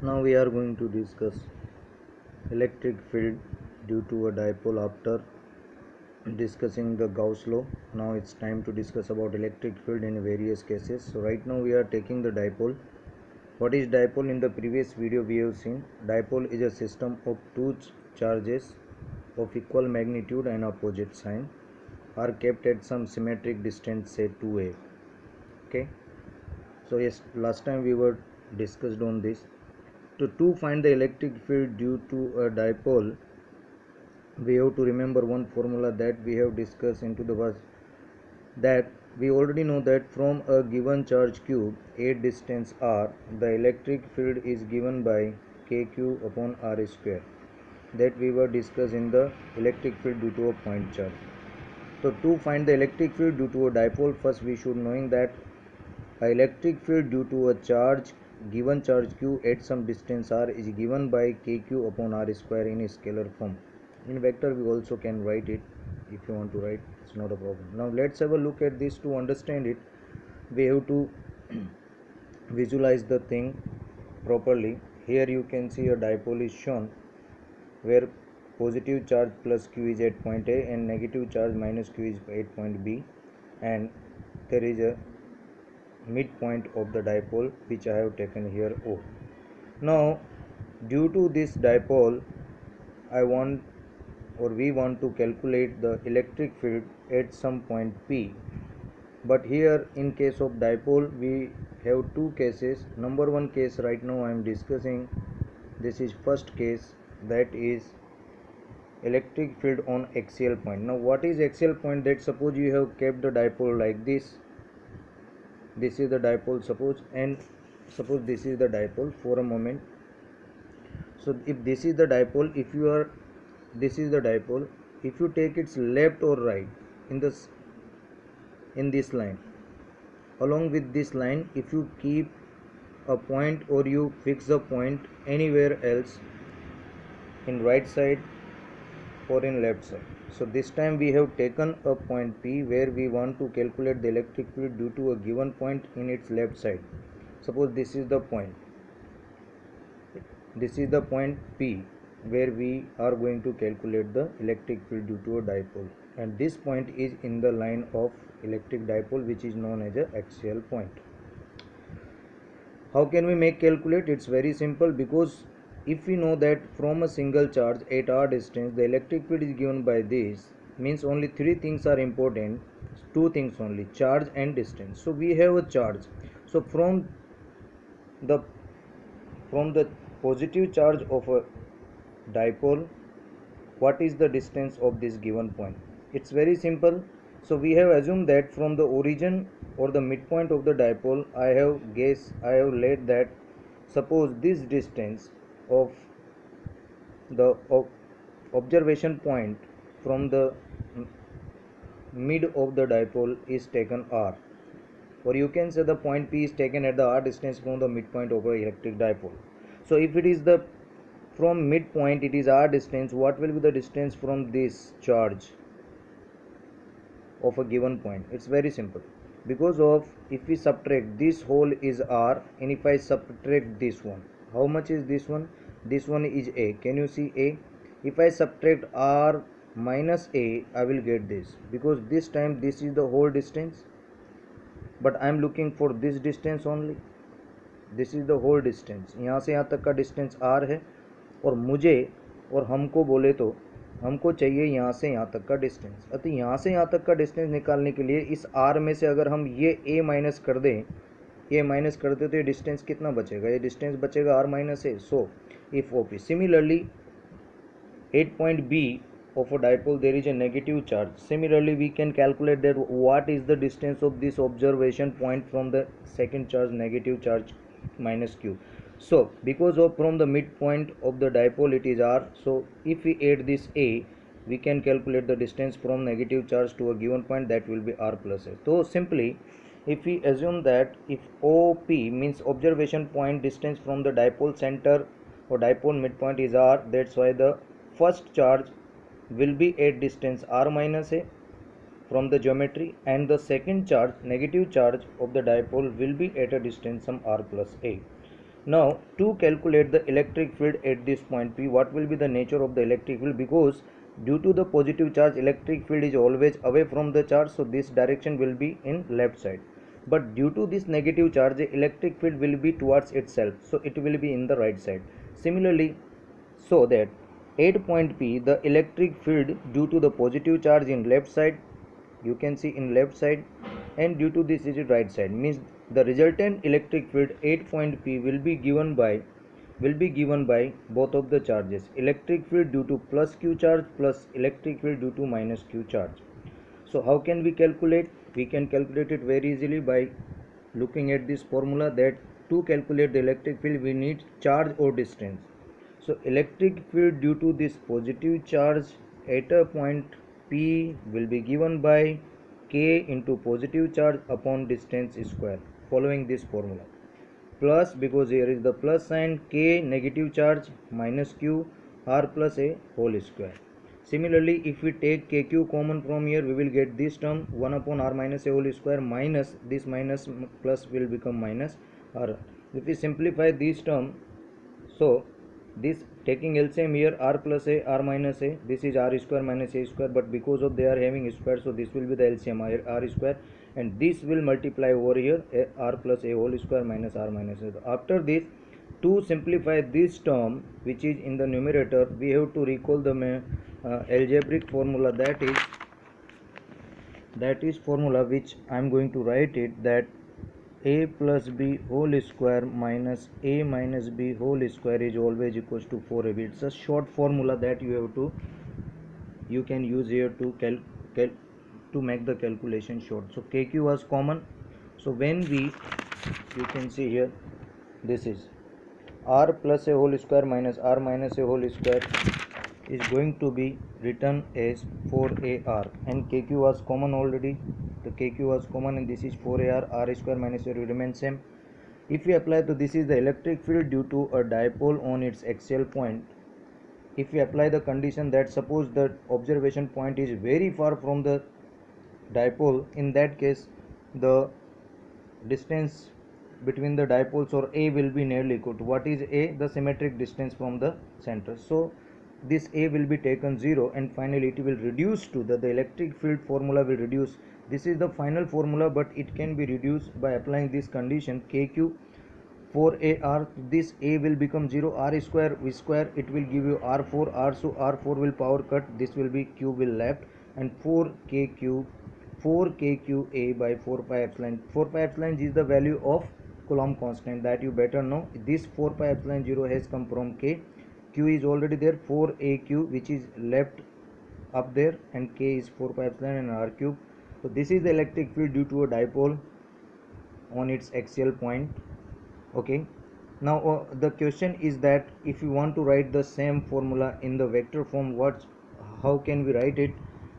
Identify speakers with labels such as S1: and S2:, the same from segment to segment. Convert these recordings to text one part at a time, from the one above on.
S1: Now we are going to discuss electric field due to a dipole. After discussing the Gauss law, now it's time to discuss about electric field in various cases. So right now we are taking the dipole. What is dipole? In the previous video we have seen dipole is a system of two charges of equal magnitude and opposite sign are kept at some symmetric distance, say 2a. Okay, so yes, last time we were discussed on this. To find the electric field due to a dipole, we have to remember one formula that we have discussed into the verse, that we already know that from a given charge q at distance r, the electric field is given by kq upon r square, that we were discussed in the electric field due to a point charge. So to find the electric field due to a dipole, first we should knowing that a electric field due to a given charge q at some distance r is given by kq upon r square in scalar form. In vector we also can write it. If you want to write, it's not a problem. Now let's have a look at this. To understand it, we have to visualize the thing properly. Here you can see a dipole is shown where positive charge plus q is at point A and negative charge minus q is at point B, and there is a midpoint of the dipole which I have taken here O. Now due to this dipole, we want to calculate the electric field at some point P. But here in case of dipole we have two cases. Number one case right now I am discussing, this is first case, that is electric field on axial point. Now what is axial point? That suppose you have kept the dipole like this. This is the dipole, suppose this is the dipole for a moment. So if this is the dipole, this is the dipole, if you take its left or right in this line, along with this line, if you keep a point or you fix a point anywhere else in right side or in left side. So this time we have taken a point P where we want to calculate the electric field due to a given point in its left side. Suppose this is the point. This is the point P where we are going to calculate the electric field due to a dipole, and this point is in the line of electric dipole, which is known as a axial point. How can we calculate? It's very simple, because if we know that from a single charge at r distance the electric field is given by this, means only three things are important, two things only, charge and distance. So we have a charge. So from the positive charge of a dipole, what is the distance of this given point? It's very simple. So we have assumed that from the origin or the midpoint of the dipole, I have laid that suppose this distance of the observation point from the mid of the dipole is taken r, or you can say the point P is taken at the r distance from the midpoint of an electric dipole. So if it is from midpoint it is r distance, what will be the distance from this charge of a given point? It's very simple, because of if we subtract, this whole is r, and if I subtract this one, how much is this one? This one is a. Can you see a? If I subtract r minus a, I will get this, because this time this is the whole distance, but I am looking for this distance only. This is the whole distance. यहाँ से यहाँ तक का distance r है, और मुझे और हमको बोले तो हमको चाहिए यहाँ से यहाँ तक का डिस्टेंस। अतः यहाँ से यहाँ तक का डिस्टेंस निकालने के लिए इस r में से अगर हम ये a माइनस कर दें, तो ये डिस्टेंस कितना बचेगा? ये डिस्टेंस बचेगा r minus a. So if OP, similarly at point B of a dipole there is a negative charge. Similarly we can calculate that what is the distance of this observation point from the second charge, negative charge minus q. So because of from the midpoint of the dipole it is r, so if we add this a, we can calculate the distance from negative charge to a given point, that will be r plus a. So simply if we assume that if OP means observation point distance from the dipole center or dipole midpoint is r, that's why the first charge will be at distance r minus a from the geometry, and the second charge, negative charge of the dipole, will be at a distance some r plus a. Now to calculate the electric field at this point P, what will be the nature of the electric field? Because due to the positive charge, electric field is always away from the charge, so this direction will be in left side. But due to this negative charge, the electric field will be towards itself, so it will be in the right side. Similarly, so that at point P, the electric field due to the positive charge in left side, you can see in left side, and due to this is right side, means the resultant electric field at point P will be given by both of the charges, electric field due to plus q charge plus electric field due to minus q charge. So how can we calculate? We can calculate it very easily by looking at this formula, that to calculate the electric field we need charge or distance. So electric field due to this positive charge at a point P will be given by K into positive charge upon distance square, following this formula. Plus, because here is the plus sign, K negative charge minus Q R plus A whole square. Similarly, if we take KQ common from here, we will get this term 1 upon R minus A whole square minus this minus plus will become minus R. If we simplify this term, so this taking LCM here, R plus A, R minus A, this is R square minus A square, but because of they are having square, so this will be the LCM R square, and this will multiply over here R plus A whole square minus R minus A. After this, to simplify this term which is in the numerator, we have to recall the algebraic formula, that is formula which I am going to write it, that a plus b whole square minus a minus b whole square is always equals to 4ab. It's a short formula that you can use here to make the calculation short. So kq was common, so when you can see here, this is r plus a whole square minus r minus a whole square is going to be written as 4ar, and kq was common already, the kq was common, and this is 4ar, r square minus a will remain same. If we apply, to this is the electric field due to a dipole on its axial point. If we apply the condition that suppose the observation point is very far from the dipole, in that case the distance between the dipoles or a will be nearly equal to, what is a? The symmetric distance from the center. So this a will be taken 0, and finally it will reduce to the electric field formula will reduce. This is the final formula, but it can be reduced by applying this condition kq 4ar. This a will become 0, r square v square, it will give you r4 r, so r4 will power cut, this will be q will left, and 4kqa by 4 pi epsilon. 4 pi epsilon is the value of Coulomb constant that you better know. This 4 pi epsilon 0 has come from k. Q is already there, 4aq, which is left up there, and k is 4 pi epsilon and r cube. So this is the electric field due to a dipole on its axial point. Okay, now the question is that if you want to write the same formula in the vector form, how can we write it?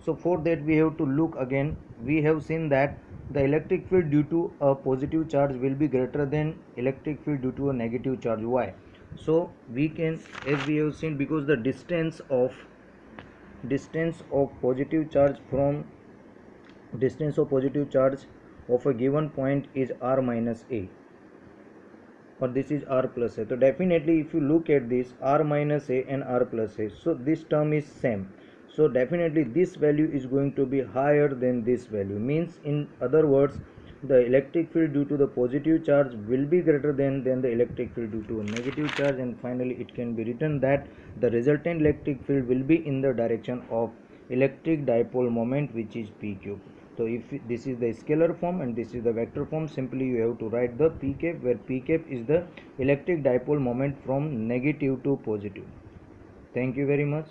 S1: So for that we have to look again. We have seen that the electric field due to a positive charge will be greater than electric field due to a negative charge. Why? So we can, as we have seen, because the distance of positive charge of a given point is r minus a, or this is r plus a. So definitely if you look at this r minus a and r plus a, so this term is same, so definitely this value is going to be higher than this value, means in other words the electric field due to the positive charge will be greater than the electric field due to a negative charge, and finally it can be written that the resultant electric field will be in the direction of electric dipole moment, which is p cube. So if this is the scalar form and this is the vector form, simply you have to write the p cap, where p cap is the electric dipole moment from negative to positive. Thank you very much.